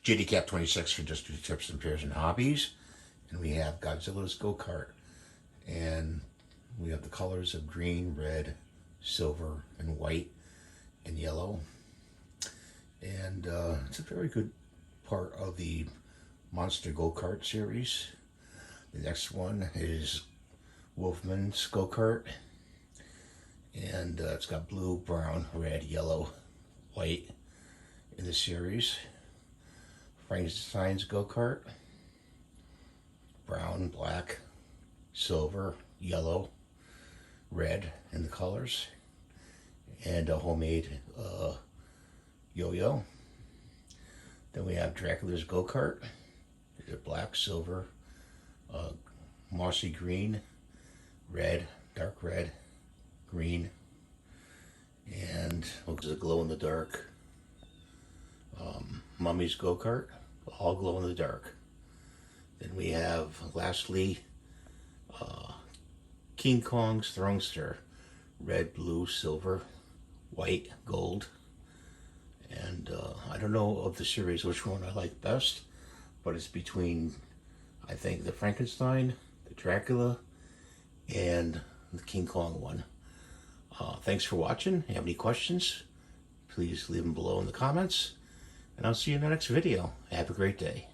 JDCap26 for just tips and pairs and hobbies. And we have Godzilla's go-kart. And we have the colors of green, red, silver, and white, and yellow. And it's a very good part of the Monster Go-Kart series. The next one is Wolfman's Go-Kart. And it's got blue, brown, red, yellow, white in the series. Frankenstein's Go-Kart. Brown, black, silver, yellow, red in the colors. And a homemade yo-yo. Then we have Dracula's Go-Kart. It's black, silver, mossy green, red, dark red, green, and looks like a glow-in-the-dark Mummy's Go-Kart, all glow-in-the-dark. Then we have, lastly, King Kong's Thronester, red, blue, silver, white, gold. And I don't know of the series which one I like best, but it's between, I think, the Frankenstein, the Dracula, and the King Kong one. Thanks for watching. If you have any questions, please leave them below in the comments. And I'll see you in the next video. Have a great day.